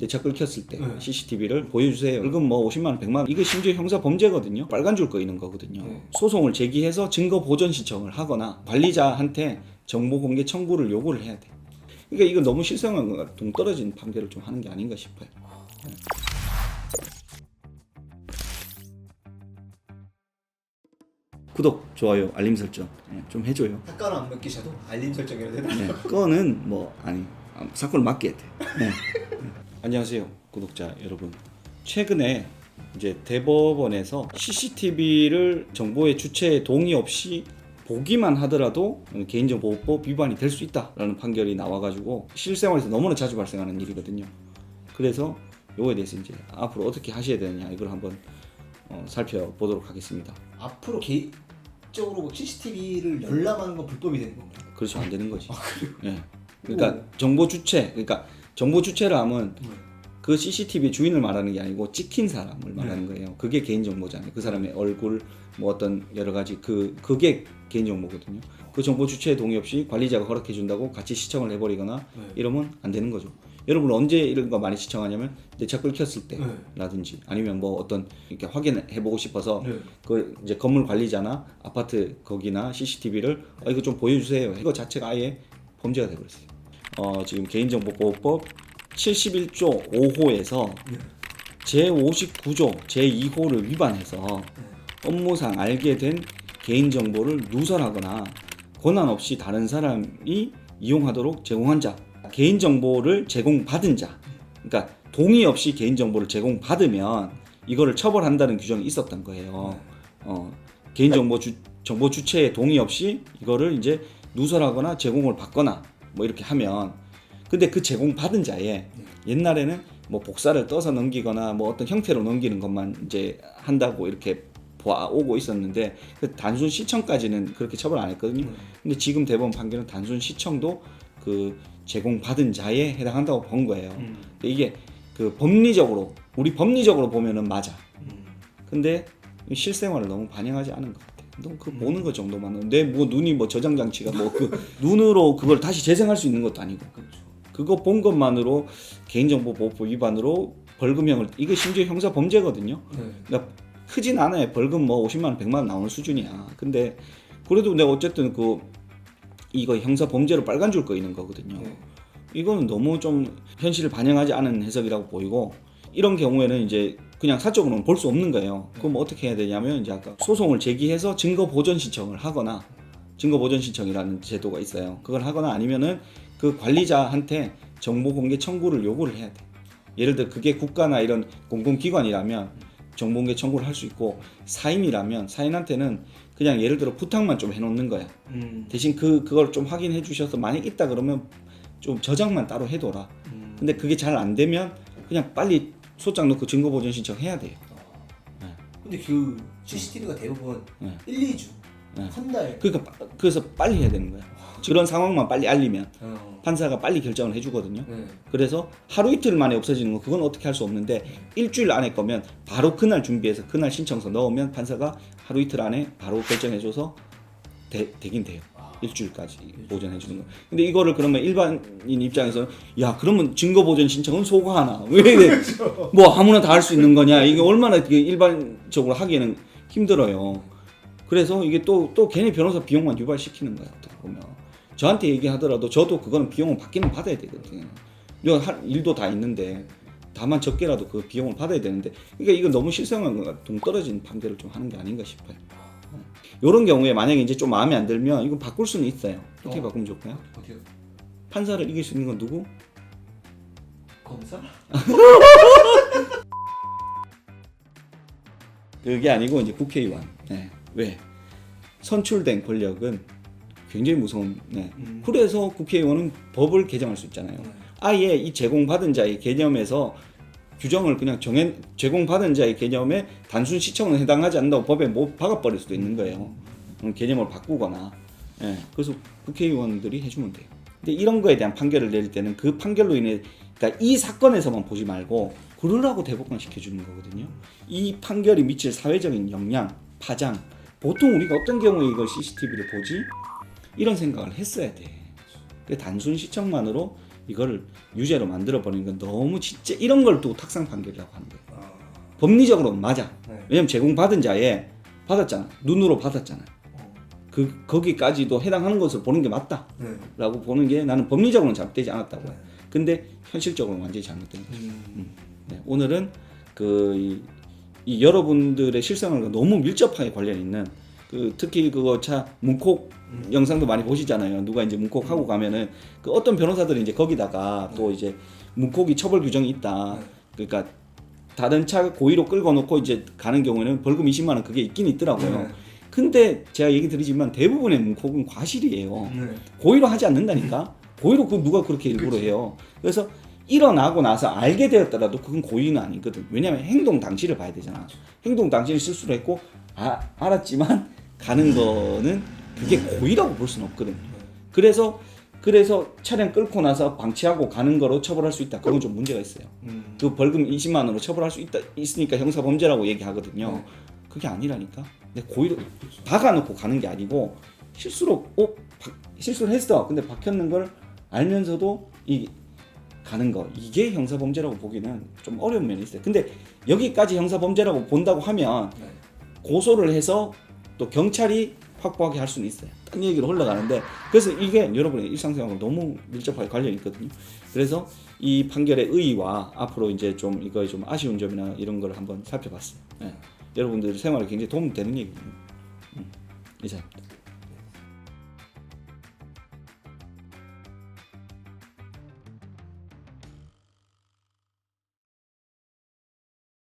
내 차 끊겼을 때 CCTV를 보여주세요. 벌금 뭐 50만 원, 100만 원. 이거 심지어 형사 범죄거든요. 빨간 줄 꺼이는 거거든요. 소송을 제기해서 증거 보전 신청을 하거나 관리자한테 정보 공개 청구를 요구를 해야 돼. 그러니까 이거 너무 실생활과 것 같아. 동떨어진 판결을 좀 하는 게 아닌가 싶어요. 구독, 좋아요, 알림 설정 좀 해줘요. 사건 안 맡기셔도 알림 설정이라도 해달라고. 그거는 뭐 아니 사건을 맡겨야 돼. 안녕하세요, 구독자 여러분. 최근에 이제 대법원에서 CCTV를 정보의 주체의 동의 없이 보기만 하더라도 개인정보보호법 위반이 될 수 있다라는 판결이 나와가지고 실생활에서 너무나 자주 발생하는 일이거든요. 그래서 이거에 대해서 이제 앞으로 어떻게 하셔야 되느냐 이걸 한번 살펴보도록 하겠습니다. 앞으로 개인적으로 CCTV를 열람하는 건 불법이 되는 건가요? 그렇죠, 안 되는 거지. 예. 그러니까 정보 주체, 그러니까 정보 주체를 하면 그 CCTV 주인을 말하는 게 아니고 찍힌 사람을 말하는 거예요. 그게 개인 정보잖아요. 그 사람의 얼굴, 뭐 어떤 여러 가지 그게 개인 정보거든요. 그 정보 주체의 동의 없이 관리자가 허락해 준다고 같이 시청을 해버리거나 이러면 안 되는 거죠. 여러분 언제 이런 거 많이 시청하냐면 내 차 끊겼을 때라든지 아니면 뭐 어떤 이렇게 확인해 보고 싶어서 그 이제 건물 관리자나 아파트 거기나 CCTV를 이거 좀 보여주세요. 이거 자체가 아예 범죄가 돼버렸어요. 지금 개인정보보호법 71조 5호에서 제59조 제2호를 위반해서 업무상 알게 된 개인정보를 누설하거나 권한 없이 다른 사람이 이용하도록 제공한 자, 개인정보를 제공받은 자, 그러니까 동의 없이 개인정보를 제공받으면 이거를 처벌한다는 규정이 있었던 거예요. 개인정보 정보 주체의 동의 없이 이거를 이제 누설하거나 제공을 받거나 뭐 이렇게 하면, 근데 그 제공받은 자에 옛날에는 뭐 복사를 떠서 넘기거나 뭐 어떤 형태로 넘기는 것만 이제 한다고 이렇게 보아오고 있었는데 그 단순 시청까지는 그렇게 처벌 안 했거든요. 근데 지금 대법원 판결은 단순 시청도 그 제공받은 자에 해당한다고 본 거예요. 근데 이게 그 법리적으로 우리 법리적으로 보면은 맞아. 근데 실생활을 너무 반영하지 않은 것 같아. 너무 그 보는 것 정도만, 내 뭐 눈이 뭐 저장 장치가 뭐 그 눈으로 그걸 다시 재생할 수 있는 것도 아니고, 그거 본 것만으로 개인정보보호법 위반으로 벌금형을, 이게 심지어 형사 범죄거든요. 그러니까 크진 않아요. 벌금 뭐 50만 원, 100만 원 나오는 수준이야. 근데 그래도 내가 어쨌든 이거 형사 범죄로 빨간 줄 꺼이는 거거든요. 이거는 너무 좀 현실을 반영하지 않은 해석이라고 보이고, 이런 경우에는 이제 그냥 사적으로는 볼 수 없는 거예요. 그럼 어떻게 해야 되냐면 이제 아까 소송을 제기해서 증거 보전 신청을 하거나, 증거 보전 신청이라는 제도가 있어요. 그걸 하거나 아니면은 그 관리자한테 정보 공개 청구를 요구를 해야 돼. 예를 들어 그게 국가나 이런 공공기관이라면 정보 공개 청구를 할 수 있고, 사인이라면 사인한테는 그냥 예를 들어 부탁만 좀 해놓는 거야. 대신 그걸 좀 확인해 주셔서 만약 있다 그러면 좀 저장만 따로 해둬라. 근데 그게 잘 안 되면 그냥 빨리 소장 넣고 증거 보전 신청해야 돼요. 근데 그 CCTV가 대부분 1, 2주, 한 달. 그러니까 그래서 빨리 해야 되는 거야. 그런 상황만 빨리 알리면 판사가 빨리 결정을 해주거든요. 그래서 하루 이틀 만에 없어지는 건 그건 어떻게 할 수 없는데, 일주일 안에 거면 바로 그날 준비해서 그날 신청서 넣으면 판사가 하루 이틀 안에 바로 결정해줘서 되긴 돼요. 일주일까지 보전해주는 거. 근데 이거를 그러면 일반인 입장에서는 야 그러면 증거 보전 신청은 소거하나? 왜 이래? 뭐 아무나 다 할 수 있는 거냐? 이게 얼마나 일반적으로 하기에는 힘들어요. 그래서 이게 또 걔네 변호사 비용만 유발시키는 거야. 어떻게 보면 저한테 얘기하더라도 저도 그거는 비용을 받기는 받아야 되거든요. 내가 할 일도 다 있는데 다만 적게라도 그 비용을 받아야 되는데, 그러니까 이건 너무 실생활과 동떨어진 판결을 좀 하는 게 아닌가 싶어요. 이런 경우에 만약에 이제 좀 마음에 안 들면 이거 바꿀 수는 있어요. 어떻게 바꾸면 좋을까요? 어디요? 판사를 이길 수 있는 건 누구? 검사? 그게 아니고 이제 국회의원. 왜? 선출된 권력은 굉장히 무서운. 그래서 국회의원은 법을 개정할 수 있잖아요. 아예 이 제공받은 자의 개념에서 규정을 그냥 제공받은 자의 개념에 단순 시청은 해당하지 않는다고 법에 뭐 박아버릴 수도 있는 거예요. 개념을 바꾸거나. 그래서 국회의원들이 해주면 돼요. 근데 이런 거에 대한 판결을 내릴 때는 그 판결로 인해, 그러니까 이 사건에서만 보지 말고 그러라고 대법관 시켜주는 거거든요. 이 판결이 미칠 사회적인 영향, 파장, 보통 우리가 어떤 경우에 이걸 CCTV를 보지? 이런 생각을 했어야 돼. 단순 시청만으로 이거를 유죄로 만들어 버리는 건 너무 진짜 이런 걸 또 탁상 판결이라고 하는 거예요. 아, 법리적으로는 맞아. 네. 왜냐면 제공받은 자에 받았잖아. 눈으로 받았잖아. 거기까지도 해당하는 것을 보는 게 맞다라고 네. 보는 게 나는 법리적으로는 잘못되지 않았다고 네. 해요. 근데 현실적으로는 완전히 잘못된 거죠. 음. 네, 오늘은 이 여러분들의 실생활과 너무 밀접하게 관련 있는 특히 그거 문콕 영상도 많이 보시잖아요. 누가 이제 문콕하고 가면은 그 어떤 변호사들이 이제 거기다가 또 이제 문콕이 처벌 규정이 있다. 그러니까 다른 차 고의로 끌고 놓고 이제 가는 경우에는 벌금 20만 원 그게 있긴 있더라고요. 네. 근데 제가 얘기 드리지만 대부분의 문콕은 과실이에요. 네. 고의로 하지 않는다니까. 고의로 그 누가 그렇게 일부러 해요. 그래서 일어나고 나서 알게 되었더라도 그건 고의는 아니거든. 왜냐하면 행동 당시를 봐야 되잖아. 행동 당시를 실수를 했고 알았지만 가는 거는 그게 고의라고 볼 수는 없거든. 그래서 차량 끌고 나서 방치하고 가는 거로 처벌할 수 있다. 그건 좀 문제가 있어요. 그 벌금 20만 원으로 처벌할 수 있으니까 형사범죄라고 얘기하거든요. 그게 아니라니까. 근데 고의로 박아놓고 가는 게 아니고 실수로 실수를 했어. 근데 박혔는 걸 알면서도 가는 거 이게 형사범죄라고 보기는 좀 어려운 면이 있어요. 근데 여기까지 형사범죄라고 본다고 하면 고소를 해서 또 경찰이 확보하게 할 수는 있어요. 딴 얘기로 흘러가는데 그래서 이게 여러분의 일상생활과 너무 밀접하게 관련이 있거든요. 그래서 이 판결의 의의와 앞으로 이제 좀 이거에 좀 아쉬운 점이나 이런 걸 한번 살펴봤어요. 네. 여러분들 생활에 굉장히 도움이 되는 얘기거든요. 이상입니다.